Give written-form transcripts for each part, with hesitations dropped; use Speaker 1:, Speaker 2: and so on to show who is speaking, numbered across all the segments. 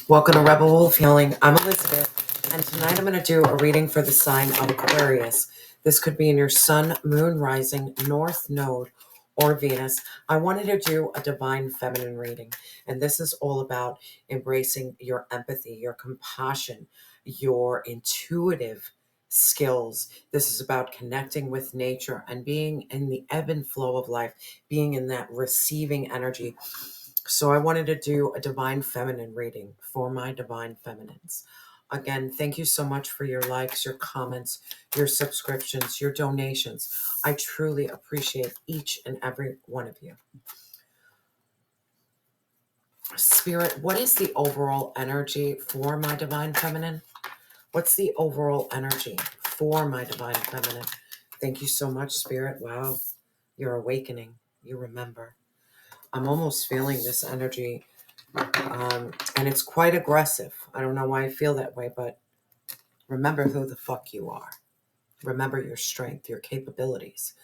Speaker 1: Welcome to Rebel Wolf Healing. I'm Elizabeth, and tonight I'm going to do a reading for the sign of Aquarius. This could be in your sun, moon, rising, north node, or Venus. I wanted to do a divine feminine reading, and this is all about embracing your empathy, your compassion, your intuitive skills. This is about connecting with nature and being in the ebb and flow of life, being in that receiving energy. So I wanted to do a divine feminine reading for my divine feminines. Again, thank you so much for your likes, your comments, your subscriptions, your donations. I truly appreciate each and every one of you. Spirit, what is the overall energy for my divine feminine? What's the overall energy for my divine feminine? Thank you so much, Spirit. Wow, you're awakening. You remember. I'm almost feeling this energy. And it's quite aggressive. I don't know why I feel that way, but remember who the fuck you are. Remember your strength, your capabilities.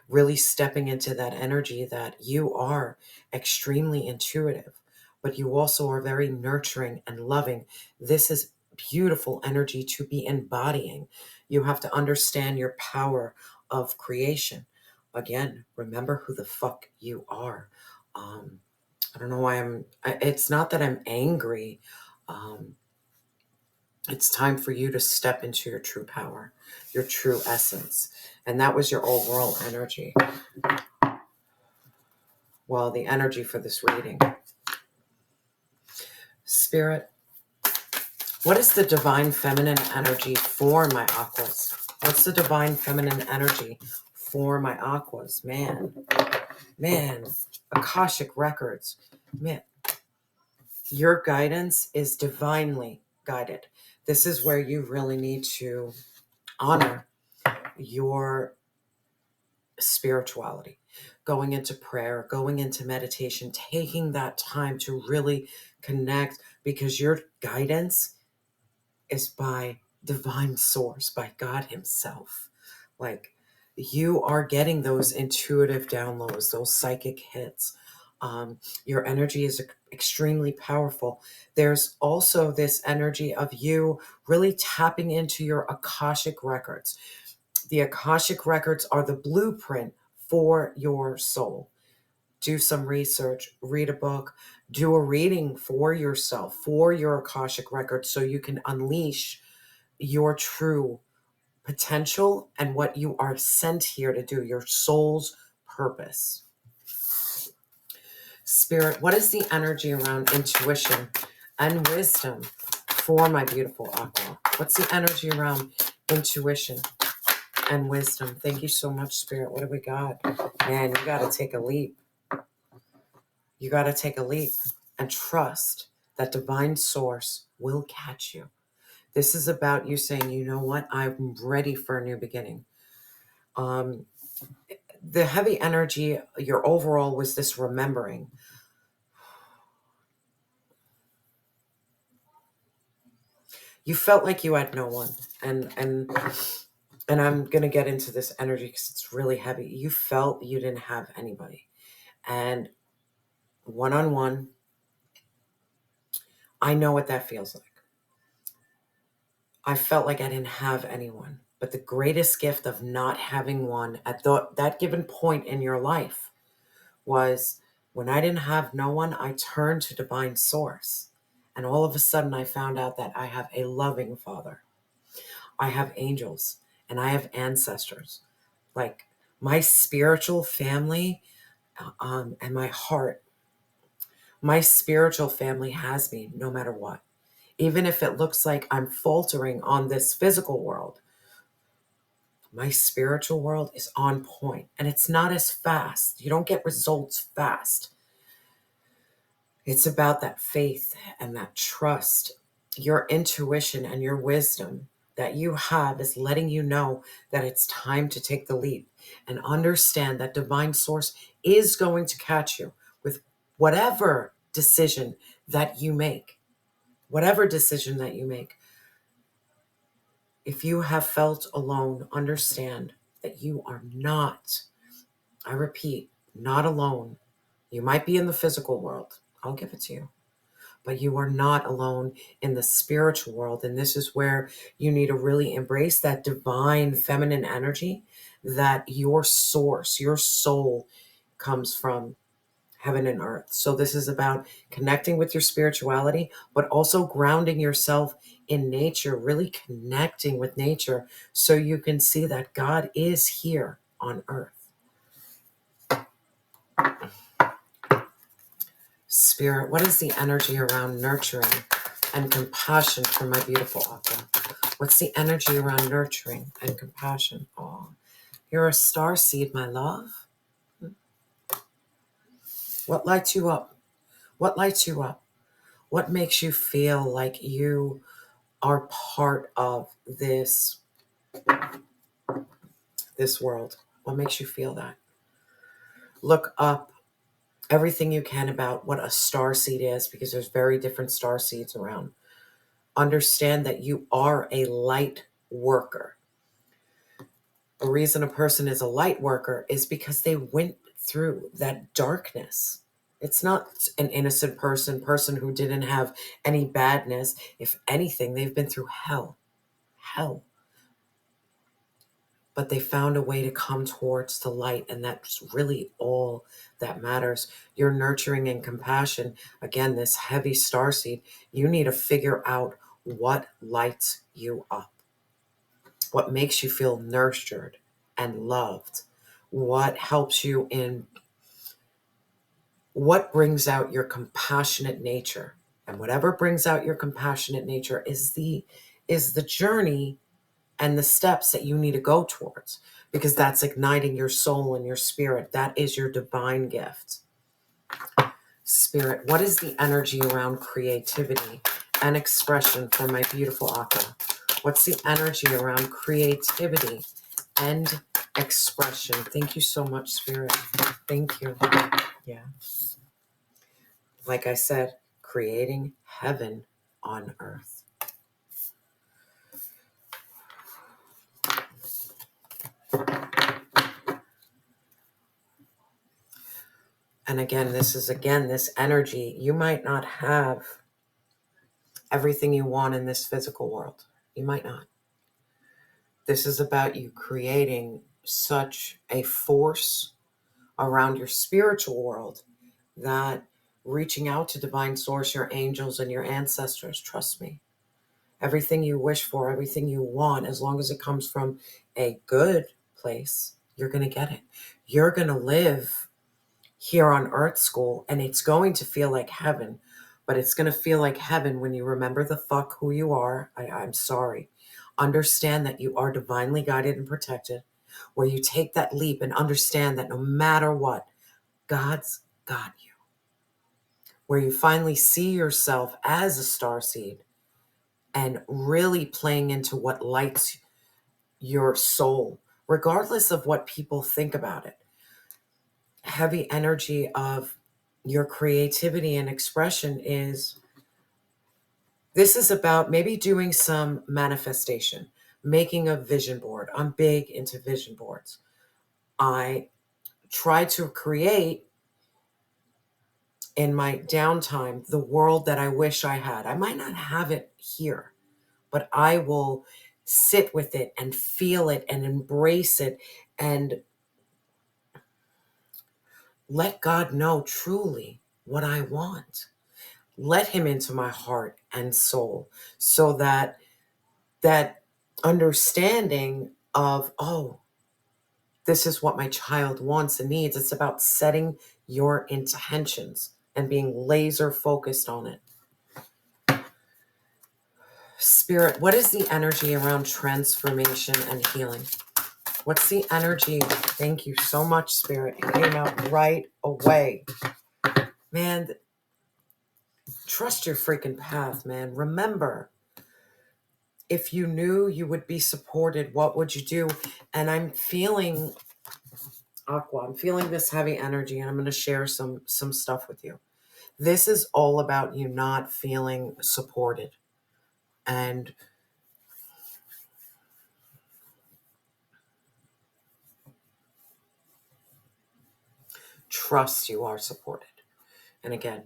Speaker 1: Really stepping into that energy that you are extremely intuitive, but you also are very nurturing and loving. This is beautiful energy to be embodying. You have to understand your power of creation. Again, remember who the fuck you are. I don't know why it's not that I'm angry. It's time for you to step into your true power, your true essence. And that was your overall energy. Well, the energy for this reading. Spirit, what is the divine feminine energy for my aquas? What's the divine feminine energy for my aquas? Man, Akashic records. Man, your guidance is divinely guided. This is where you really need to honor your spirituality, going into prayer, going into meditation, taking that time to really connect, because your guidance is by divine source, by God himself. Like, you are getting those intuitive downloads, those psychic hits. Your energy is extremely powerful. There's also this energy of you really tapping into your Akashic records. The Akashic records are the blueprint for your soul. Do some research, read a book, do a reading for yourself, for your Akashic records, so you can unleash your true potential and what you are sent here to do, your soul's purpose. Spirit, what is the energy around intuition and wisdom for my beautiful aqua? What's the energy around intuition and wisdom? Thank you so much, Spirit. What do we got? Man, you got to take a leap. You got to take a leap and trust that divine source will catch you. This is about you saying, you know what? I'm ready for a new beginning. The heavy energy, your overall, was this remembering. You felt like you had no one. And I'm going to get into this energy because it's really heavy. You felt you didn't have anybody. And one-on-one, I know what that feels like. I felt like I didn't have anyone. But the greatest gift of not having one at that given point in your life was when I didn't have no one, I turned to divine source. And all of a sudden I found out that I have a loving father. I have angels and I have ancestors. Like, my spiritual family and my heart, my spiritual family has me no matter what. Even if it looks like I'm faltering on this physical world, my spiritual world is on point, and it's not as fast. You don't get results fast. It's about that faith and that trust. Your intuition and your wisdom that you have is letting you know that it's time to take the leap and understand that divine source is going to catch you with whatever decision that you make. Whatever decision that you make. If you have felt alone, understand that you are not, I repeat, not alone. You might be in the physical world. I'll give it to you. but you are not alone in the spiritual world. And this is where you need to really embrace that divine feminine energy, that your source, your soul comes from heaven and earth. So this is about connecting with your spirituality, but also grounding yourself in nature, really connecting with nature so you can see that God is here on earth. Spirit, what is the energy around nurturing and compassion for my beautiful Aqua? What's the energy around nurturing and compassion? Oh, you're a star seed, my love. What lights you up? What lights you up? What makes you feel like you are part of this world? What makes you feel that? Look up everything you can about what a star seed is, because there's very different star seeds around. Understand that you are a light worker. The reason a person is a light worker is because they went through that darkness. It's not an innocent person who didn't have any badness. If anything, they've been through hell. But they found a way to come towards the light, and that's really all that matters. Your nurturing and compassion, again, this heavy starseed, you need to figure out what lights you up, what makes you feel nurtured and loved, what helps you in, what brings out your compassionate nature. And whatever brings out your compassionate nature is the journey and the steps that you need to go towards, because that's igniting your soul and your spirit. That is your divine gift. Spirit, what is the energy around creativity and expression for my beautiful Aqua? What's the energy around creativity and expression? Thank you so much, Spirit. Thank you. Yeah. Like I said, creating heaven on earth. And again, this energy. You might not have everything you want in this physical world. You might not. This is about you creating such a force around your spiritual world that reaching out to divine source, your angels and your ancestors, trust me, everything you wish for, everything you want, as long as it comes from a good place, you're going to get it. You're going to live here on Earth School, and it's going to feel like heaven, but it's going to feel like heaven when you remember the fuck who you are. I'm sorry. Understand that you are divinely guided and protected, where you take that leap and understand that no matter what, God's got you. Where you finally see yourself as a starseed and really playing into what lights your soul, regardless of what people think about it. Heavy energy of your creativity and expression is, this is about maybe doing some manifestation, making a vision board. I'm big into vision boards. I try to create in my downtime the world that I wish I had. I might not have it here, but I will sit with it and feel it and embrace it and let God know truly what I want. Let him into my heart and soul, so that that understanding of, oh, this is what my child wants and needs. It's about setting your intentions and being laser focused on it. Spirit, what is the energy around transformation and healing? What's the energy? Thank you so much, Spirit. It came out right away. Man, trust your freaking path, man. Remember, if you knew you would be supported, what would you do? And I'm feeling, Aqua, I'm feeling this heavy energy, and I'm going to share some stuff with you. This is all about you not feeling supported. And trust you are supported. And again,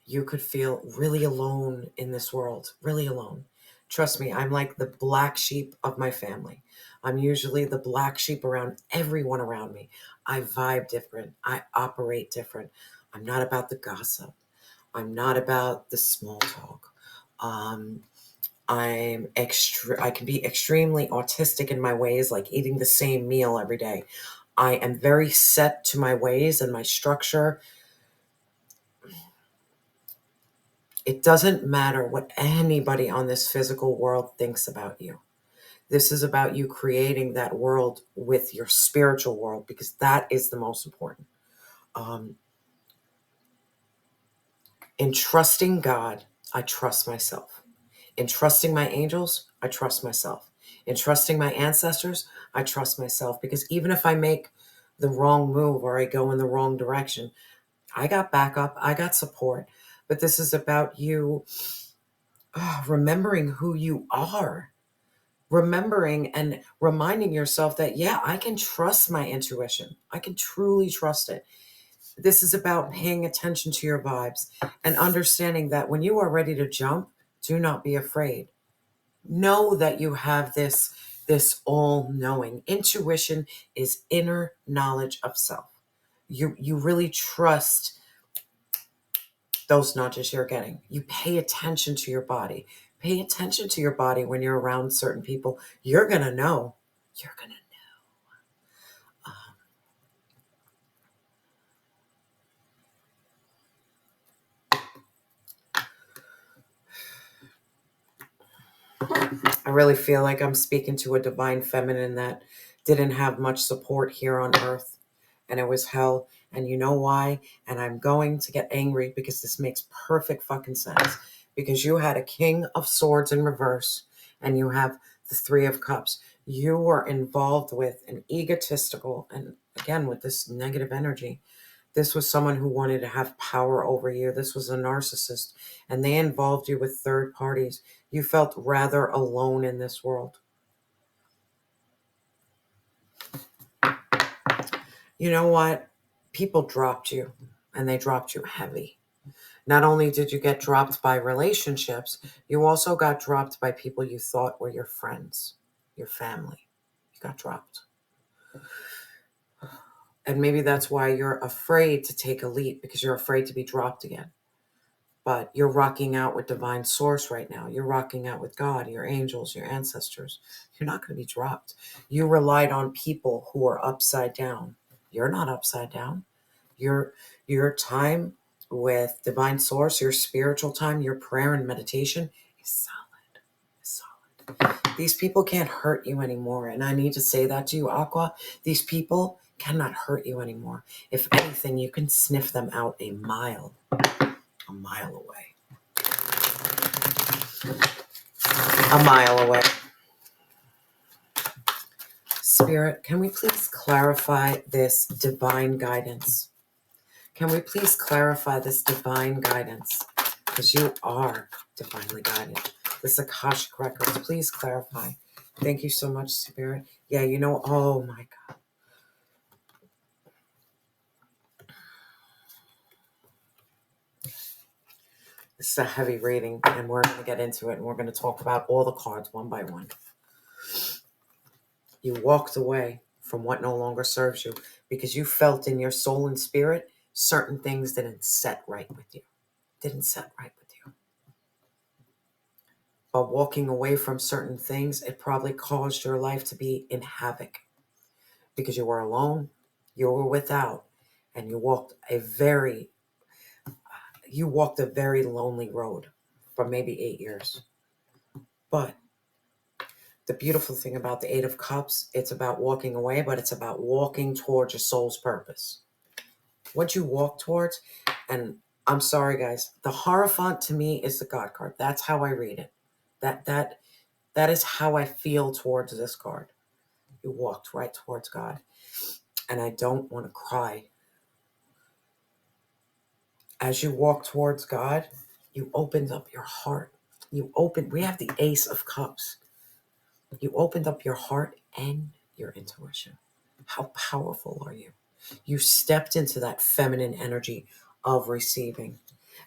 Speaker 1: you could feel really alone in this world, really alone. Trust me, I'm like the black sheep of my family. I'm usually the black sheep around everyone around me. I vibe different. I operate different. I'm not about the gossip. I'm not about the small talk. Um, I can be extremely autistic in my ways, like eating the same meal every day. I am very set to my ways and my structure. It doesn't matter what anybody on this physical world thinks about you. This is about you creating that world with your spiritual world, because that is the most important. Um, in trusting God, I trust myself. In trusting my angels, I trust myself. In trusting my ancestors, I trust myself, because even if I make the wrong move or I go in the wrong direction, I got backup, I got support. But this is about you remembering who you are, remembering and reminding yourself that, yeah, I can trust my intuition. I can truly trust it. This is about paying attention to your vibes and understanding that when you are ready to jump, do not be afraid. Know that you have this all knowing. Intuition is inner knowledge of self. You really trust those nudges you're getting. You pay attention to your body. Pay attention to your body when you're around certain people. You're going to know. You're going to know. I really feel like I'm speaking to a divine feminine that didn't have much support here on earth, and it was hell. And you know why? And I'm going to get angry because this makes perfect fucking sense. Because you had a King of Swords in reverse and you have the Three of Cups. You were involved with an egotistical, and again, with this negative energy. This was someone who wanted to have power over you. This was a narcissist, and they involved you with third parties. You felt rather alone in this world. You know what? People dropped you, and they dropped you heavy. Not only did you get dropped by relationships, you also got dropped by people you thought were your friends, your family. You got dropped. And maybe that's why you're afraid to take a leap, because you're afraid to be dropped again. But you're rocking out with divine source right now. You're rocking out with God, your angels, your ancestors. You're not going to be dropped. You relied on people who are upside down. You're not upside down. Your time with divine source, your spiritual time, your prayer and meditation is solid. Is solid. These people can't hurt you anymore. And I need to say that to you, Aqua. These people cannot hurt you anymore. If anything, you can sniff them out a mile away. A mile away. Spirit, can we please clarify this divine guidance? Can we please clarify this divine guidance? Because you are divinely guided. This Akashic records, please clarify. Thank you so much, Spirit. Yeah, you know, oh my God. This is a heavy reading, and we're going to get into it, and we're going to talk about all the cards one by one. You walked away from what no longer serves you because you felt in your soul and spirit certain things didn't set right with you. Didn't set right with you. But walking away from certain things, it probably caused your life to be in havoc because you were alone, you were without, and you walked a very lonely road for maybe 8 years. But the beautiful thing about the Eight of Cups, it's about walking away, but it's about walking towards your soul's purpose. What you walk towards, and I'm sorry guys, the Hierophant to me is the God card. That's how I read it. That is how I feel towards this card. You walked right towards God. And I don't want to cry. As you walk towards God, you opened up your heart. We have the Ace of Cups. You opened up your heart and your intuition. How powerful are you? You stepped into that feminine energy of receiving.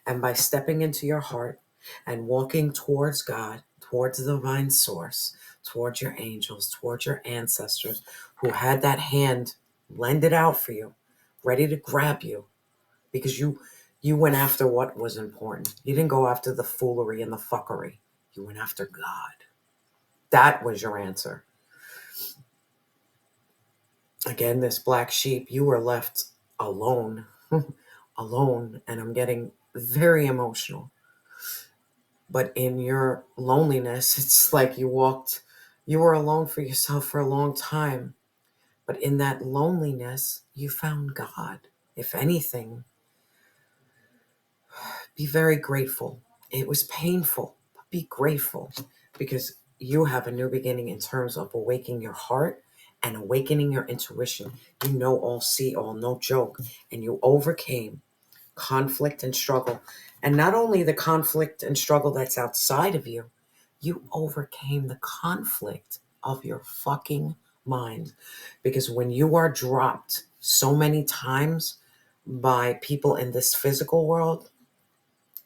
Speaker 1: And by stepping into your heart and walking towards God, towards the divine source, towards your angels, towards your ancestors who had that hand lended out for you, ready to grab you, because you went after what was important. You didn't go after the foolery and the fuckery. You went after God. That was your answer. Again, this black sheep, you were left alone. Alone. And I'm getting very emotional. But in your loneliness, it's like you were alone for yourself for a long time. But in that loneliness, you found God. If anything, be very grateful. It was painful, but be grateful because you have a new beginning in terms of awakening your heart and awakening your intuition. You know all, see all, no joke. And you overcame conflict and struggle. And not only the conflict and struggle that's outside of you, you overcame the conflict of your fucking mind. Because when you are dropped so many times by people in this physical world,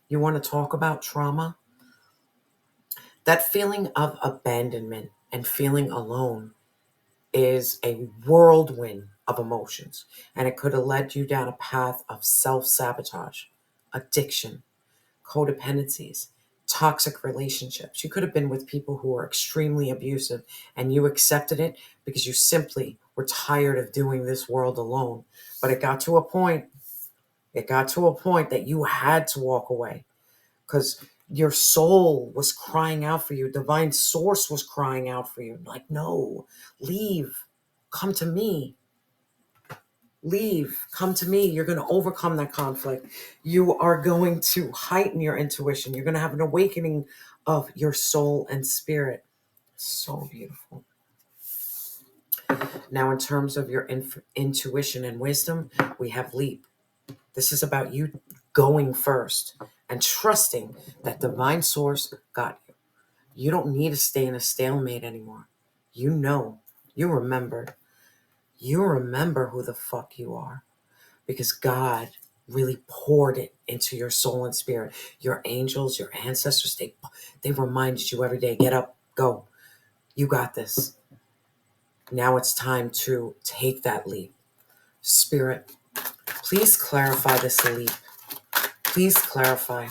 Speaker 1: you want to talk about trauma? That feeling of abandonment and feeling alone is a whirlwind of emotions. And it could have led you down a path of self-sabotage, addiction, codependencies, toxic relationships. You could have been with people who were extremely abusive and you accepted it because you simply were tired of doing this world alone. But it got to a point that you had to walk away because your soul was crying out for you. Divine source was crying out for you. Like, no, leave, come to me. Leave, come to me. You're going to overcome that conflict. You are going to heighten your intuition. You're going to have an awakening of your soul and spirit. So beautiful. Now, in terms of your intuition and wisdom, we have leap. This is about you going first and trusting that divine source got you. You don't need to stay in a stalemate anymore. You know, you remember who the fuck you are. Because God really poured it into your soul and spirit. Your angels, your ancestors, they reminded you every day, get up, go. You got this. Now it's time to take that leap. Spirit, please clarify this leap. Please clarify.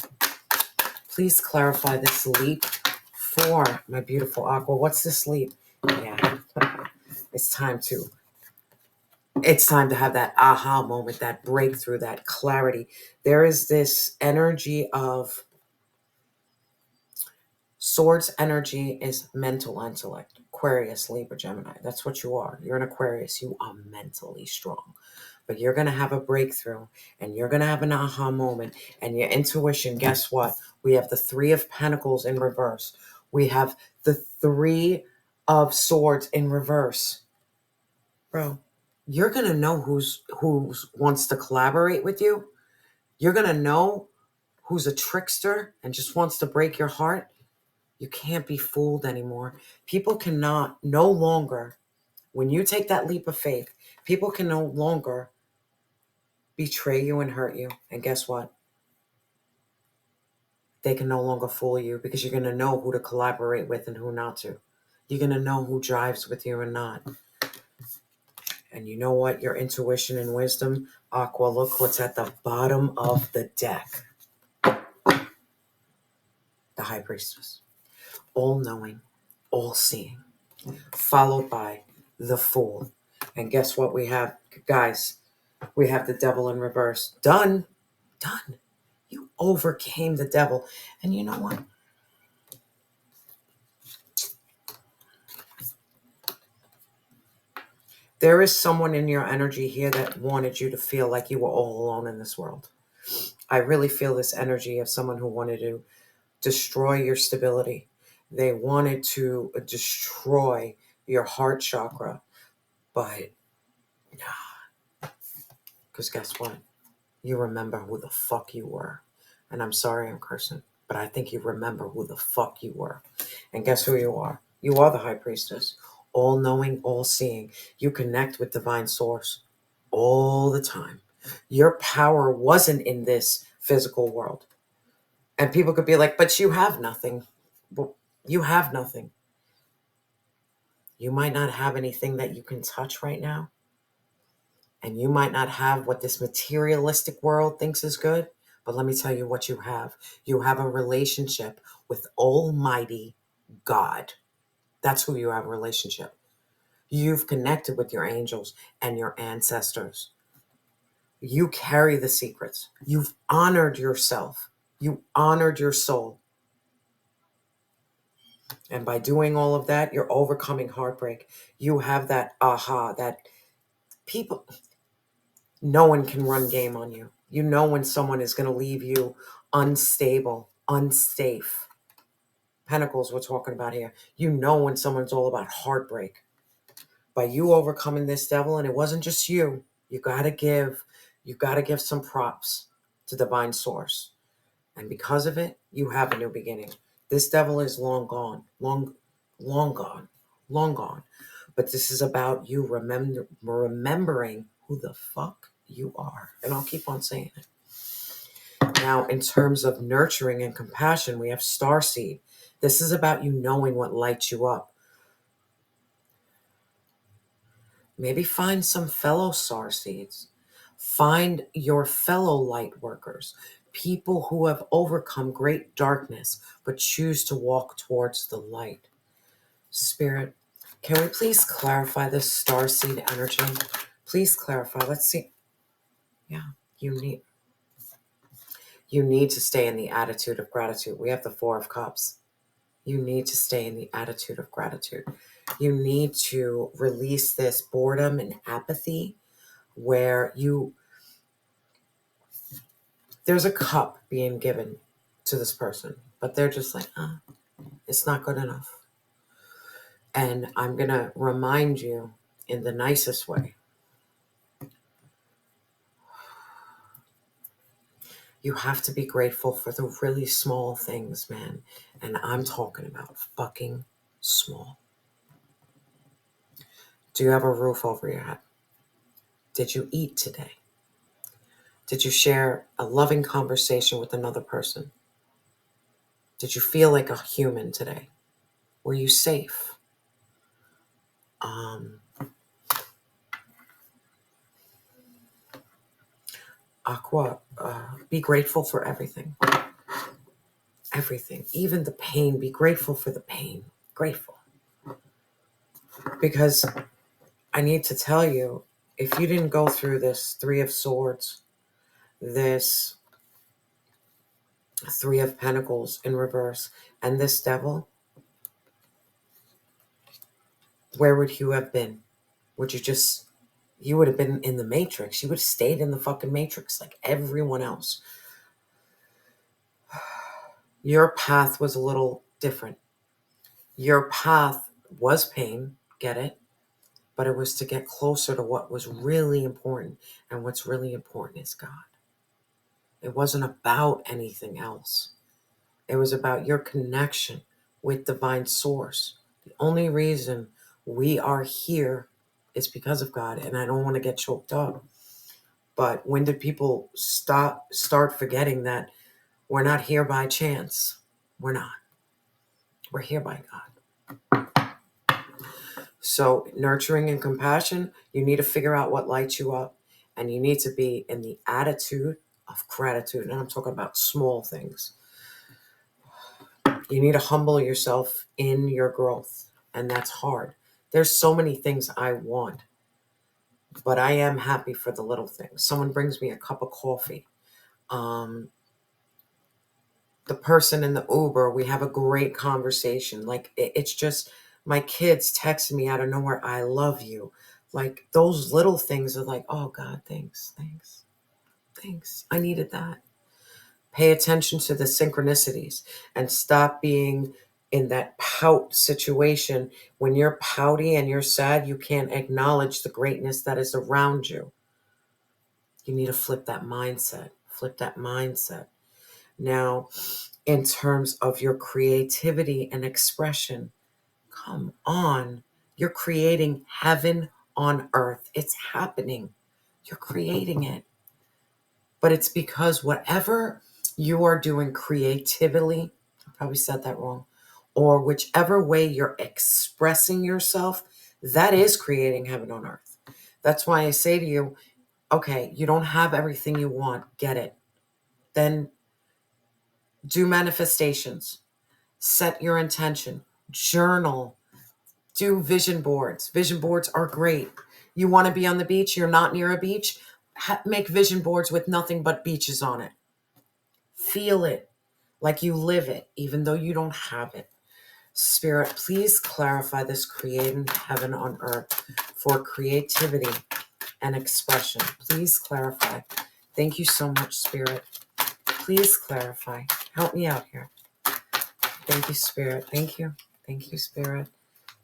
Speaker 1: Please clarify this leap for my beautiful Aqua. What's this leap? Yeah, it's time to have that aha moment, that breakthrough, that clarity. There is this energy of swords. Energy is mental intellect. Aquarius, Libra, Gemini. That's what you are. You're an Aquarius. You are mentally strong. But you're going to have a breakthrough and you're going to have an aha moment. And your intuition, guess what? We have the Three of Pentacles in reverse. We have the Three of Swords in reverse. Bro, you're going to know who's wants to collaborate with you. You're going to know who's a trickster and just wants to break your heart. You can't be fooled anymore. People cannot, no longer, when you take that leap of faith, people can no longer betray you and hurt you. And guess what? They can no longer fool you because you're going to know who to collaborate with and who not to. You're going to know who drives with you and not. And you know what? Your intuition and wisdom, Aqua, look what's at the bottom of the deck. The High Priestess. All-knowing, all-seeing. Followed by the Fool. And guess what we have, guys? We have the Devil in reverse. Done. Done. You overcame the devil. And you know what? There is someone in your energy here that wanted you to feel like you were all alone in this world. I really feel this energy of someone who wanted to destroy your stability. They wanted to destroy your heart chakra. But, because guess what? You remember who the fuck you were. And I'm sorry I'm cursing, but I think you remember who the fuck you were. And guess who you are? You are the High Priestess. All-knowing, all-seeing. You connect with divine source all the time. Your power wasn't in this physical world. And people could be like, but you have nothing. Well, you have nothing. You might not have anything that you can touch right now. And you might not have what this materialistic world thinks is good. But let me tell you what you have. You have a relationship with Almighty God. That's who you have a relationship. You've connected with your angels and your ancestors. You carry the secrets. You've honored yourself. You honored your soul. And by doing all of that, you're overcoming heartbreak. You have that aha, that people, no one can run game on you. You know when someone is going to leave you unstable, unsafe. Pentacles we're talking about here. You know when someone's all about heartbreak. By you overcoming this devil, and it wasn't just you, you got to give some props to divine source. And because of it, you have a new beginning. This devil is long gone, long gone, long gone. But this is about you remembering who the fuck you are. And I'll keep on saying it. Now, in terms of nurturing and compassion, we have starseed. This is about you knowing what lights you up. Maybe find some fellow starseeds. Find your fellow light workers, people who have overcome great darkness but choose to walk towards the light. Spirit, can we please clarify this starseed energy? Please clarify. Let's see. Yeah, you need to stay in the attitude of gratitude. We have the Four of Cups. You need to stay in the attitude of gratitude. You need to release this boredom and apathy where there's a cup being given to this person, but they're just like, it's not good enough. And I'm going to remind you in the nicest way. You have to be grateful for the really small things, man. And I'm talking about fucking small. Do you have a roof over your head? Did you eat today? Did you share a loving conversation with another person? Did you feel like a human today? Were you safe? Be grateful for everything. Everything, even the pain. Be grateful for the pain. Grateful. Because I need to tell you, if you didn't go through this Three of Swords, this Three of Pentacles in reverse, and this devil, where would you have been? You would have been in the Matrix. You would have stayed in the fucking Matrix like everyone else. Your path was a little different. Your path was pain, get it? But it was to get closer to what was really important. And what's really important is God. It wasn't about anything else. It was about your connection with divine source. The only reason we are here is because of God. And I don't want to get choked up. But when did people start forgetting that we're not here by chance? We're not. We're here by God. So nurturing and compassion, you need to figure out what lights you up. And you need to be in the attitude of gratitude. And I'm talking about small things. You need to humble yourself in your growth. And that's hard. There's so many things I want. But I am happy for the little things. Someone brings me a cup of coffee. The person in the Uber, we have a great conversation. Like, it's just, my kids text me out of nowhere, I love you. Like, those little things are like, oh God, thanks. I needed that. Pay attention to the synchronicities and stop being in that pout situation. When you're pouty and you're sad, you can't acknowledge the greatness that is around you. You need to flip that mindset. Now, in terms of your creativity and expression, come on. You're creating heaven on earth. It's happening. You're creating it. But it's because whatever you are doing creatively, I probably said that wrong, or whichever way you're expressing yourself, that is creating heaven on earth. That's why I say to you, okay, you don't have everything you want, get it. Then do manifestations, set your intention, journal, do vision boards. Vision boards are great. You want to be on the beach, you're not near a beach, make vision boards with nothing but beaches on it. Feel it like you live it, even though you don't have it. Spirit, please clarify this creating heaven on earth for creativity and expression. Please clarify. Thank you so much, Spirit. Please clarify. Help me out here. Thank you, Spirit. Thank you. Thank you, Spirit.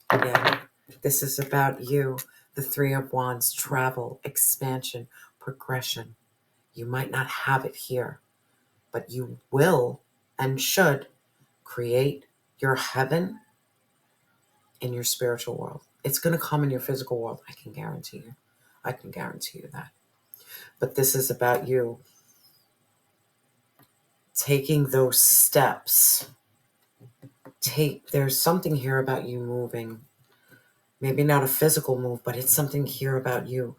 Speaker 1: Again, this is about you, the Three of Wands, travel, expansion, progression. You might not have it here, but you will and should create your heaven in your spiritual world. It's going to come in your physical world. I can guarantee you. I can guarantee you that. But this is about you taking those steps. There's something here about you moving. Maybe not a physical move, but it's something here about you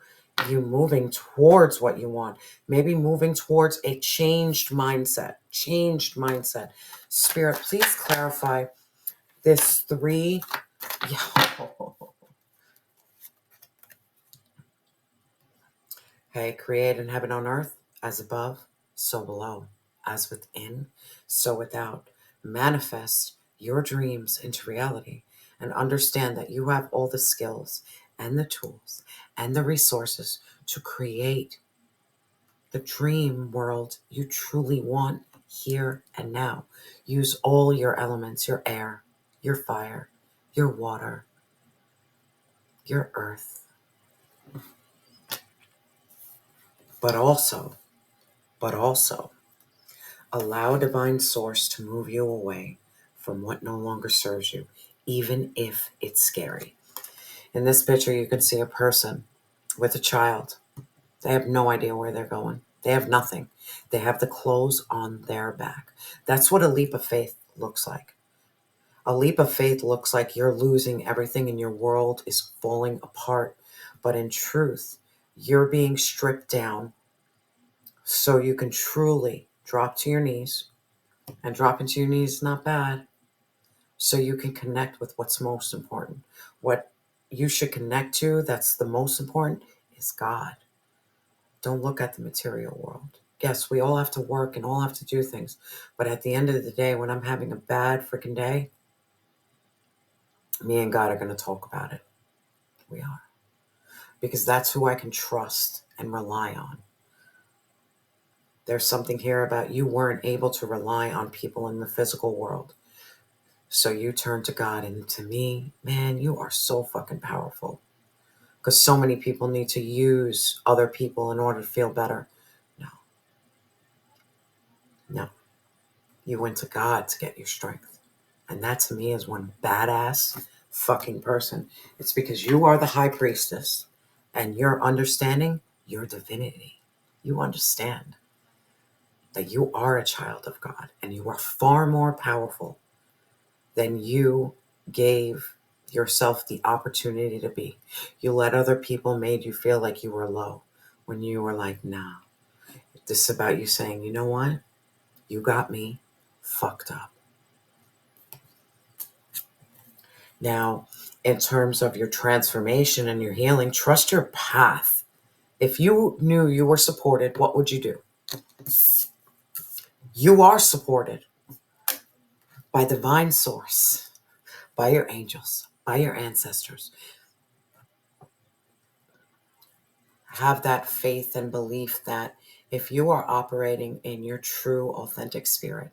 Speaker 1: moving towards what you want. Maybe moving towards a changed mindset. Spirit, please clarify this three. Okay, create in heaven on earth, as above, so below, as within, so without. Manifest your dreams into reality and understand that you have all the skills and the tools and the resources to create the dream world you truly want here and now. Use all your elements, your air, your fire, your water, your earth, but also allow divine source to move you away from what no longer serves you, even if it's scary. In this picture, you can see a person with a child. They have no idea where they're going. They have nothing. They have the clothes on their back. That's what a leap of faith looks like. A leap of faith looks like you're losing everything and your world is falling apart. But in truth, you're being stripped down so you can truly drop to your knees. And dropping to your knees is not bad. So you can connect with what's most important. What you should connect to that's the most important is God. Don't look at the material world. Yes, we all have to work and all have to do things. But at the end of the day, when I'm having a bad freaking day, me and God are going to talk about it. We are. Because that's who I can trust and rely on. There's something here about you weren't able to rely on people in the physical world. So you turn to God, and to me, man, you are so fucking powerful. Because so many people need to use other people in order to feel better. No. You went to God to get your strength. And that to me is one badass fucking person. It's because you are the high priestess and you're understanding your divinity. You understand that you are a child of God and you are far more powerful than you gave yourself the opportunity to be. You let other people made you feel like you were low when you were like, nah. This is about you saying, you know what? You got me fucked up. Now, in terms of your transformation and your healing, trust your path. If you knew you were supported, what would you do? You are supported by divine source, by your angels, by your ancestors. Have that faith and belief that if you are operating in your true, authentic spirit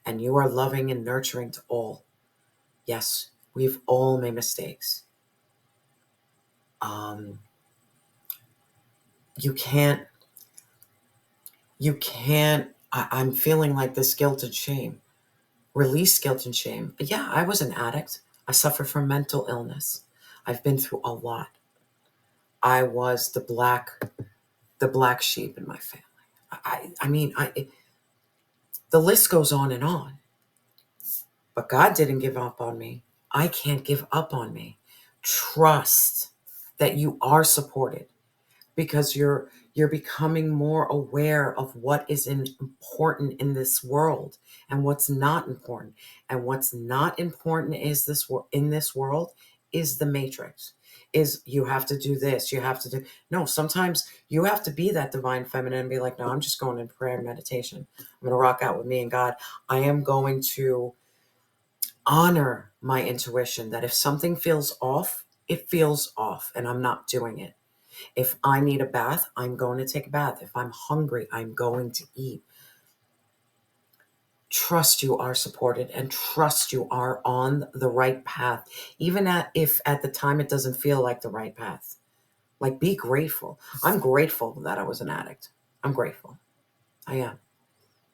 Speaker 1: and you are loving and nurturing to all, yes, we've all made mistakes. I'm feeling like this guilt and shame. Release guilt and shame. Yeah, I was an addict. I suffered from mental illness. I've been through a lot. I was the black sheep in my family. The list goes on and on. But God didn't give up on me. I can't give up on me. Trust that you are supported, because you're becoming more aware of what is important in this world and what's not important. And what's not important is in this world is the matrix. Is you have to do this, you have to do. No, sometimes you have to be that divine feminine and be like, no, I'm just going in prayer and meditation. I'm going to rock out with me and God. I am going to honor my intuition, that if something feels off, it feels off and I'm not doing it. If I need a bath, I'm going to take a bath. If I'm hungry, I'm going to eat. Trust you are supported, and trust you are on the right path, even if at the time it doesn't feel like the right path. Like, be grateful. I'm grateful that I was an addict. I'm grateful. I am.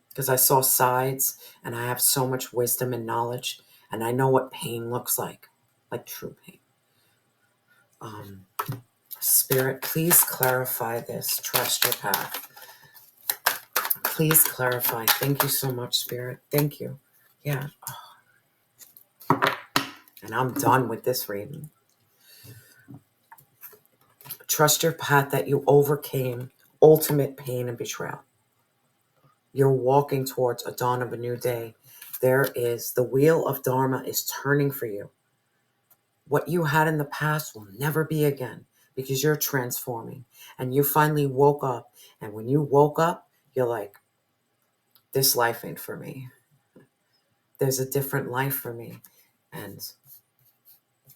Speaker 1: Because I saw sides, and I have so much wisdom and knowledge, and I know what pain looks like true pain. Spirit, please clarify this. Trust your path. Please clarify. Thank you so much, Spirit. Thank you. Yeah. And I'm done with this reading. Trust your path, that you overcame ultimate pain and betrayal. You're walking towards a dawn of a new day. The wheel of Dharma is turning for you. What you had in the past will never be again, because you're transforming. And you finally woke up. And when you woke up, you're like, this life ain't for me. There's a different life for me. And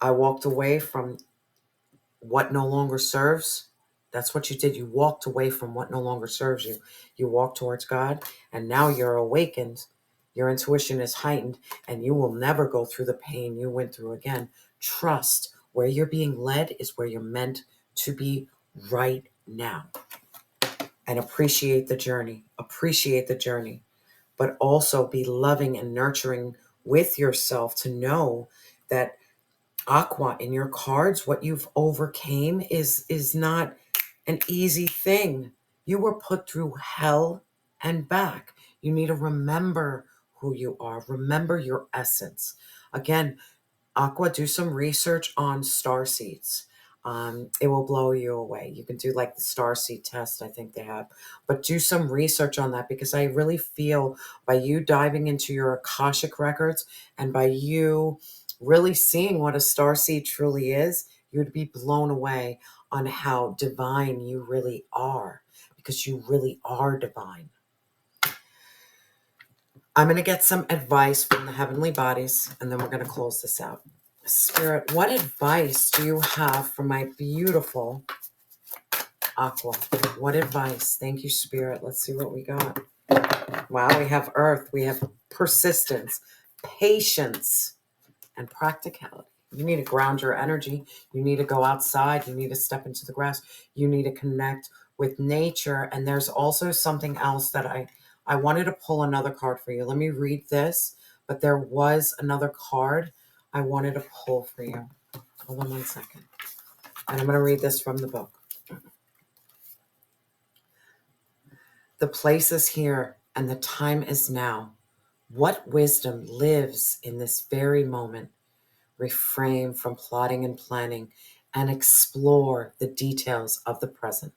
Speaker 1: I walked away from what no longer serves. That's what you did. You walked away from what no longer serves you. You walked towards God, and now you're awakened. Your intuition is heightened, and you will never go through the pain you went through again. Trust where you're being led is where you're meant to be right now. And appreciate the journey. Appreciate the journey. But also be loving and nurturing with yourself to know that Aqua, in your cards, what you've overcame is not an easy thing. You were put through hell and back. You need to remember who you are. Remember your essence. Again, Aqua, do some research on star seeds. It will blow you away. You can do like the star seed test, I think they have. But do some research on that, because I really feel by you diving into your Akashic records and by you really seeing what a star seed truly is, you'd be blown away on how divine you really are, because you really are divine. I'm going to get some advice from the heavenly bodies, and then we're going to close this out. Spirit, what advice do you have for my beautiful Aqua? What advice? Thank you, Spirit. Let's see what we got. Wow, we have Earth. We have persistence, patience, and practicality. You need to ground your energy. You need to go outside. You need to step into the grass. You need to connect with nature. And there's also something else that I wanted to pull another card for you. Let me read this, but there was another card I wanted to pull for you. Hold on 1 second. And I'm going to read this from the book. The place is here and the time is now. What wisdom lives in this very moment? Refrain from plotting and planning and explore the details of the present.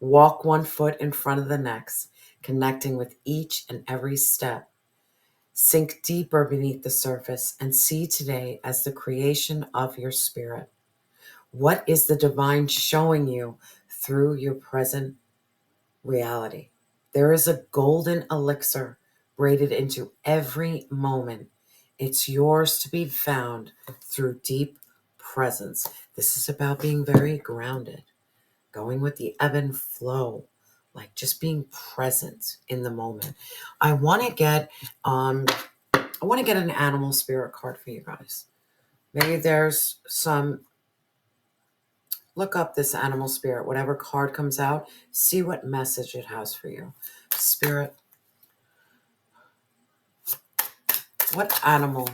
Speaker 1: Walk 1 foot in front of the next, connecting with each and every step. Sink deeper beneath the surface and see today as the creation of your spirit. What is the divine showing you through your present reality? There is a golden elixir braided into every moment. It's yours to be found through deep presence. This is about being very grounded, going with the ebb and flow, like just being present in the moment. I want to get an animal spirit card for you guys. Maybe there's some. Look up this animal spirit. Whatever card comes out, see what message it has for you. Spirit, what animal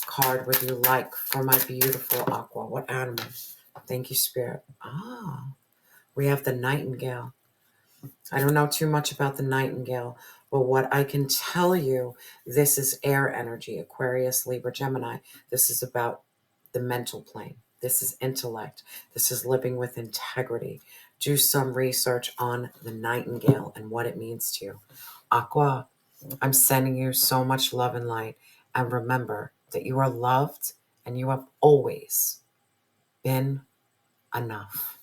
Speaker 1: card would you like for my beautiful Aqua? What animal? Thank you, Spirit. We have the nightingale. I don't know too much about the nightingale, but what I can tell you, this is air energy, Aquarius, Libra, Gemini. This is about the mental plane. This is intellect. This is living with integrity. Do some research on the nightingale and what it means to you. Aqua, I'm sending you so much love and light. And remember that you are loved and you have always been enough.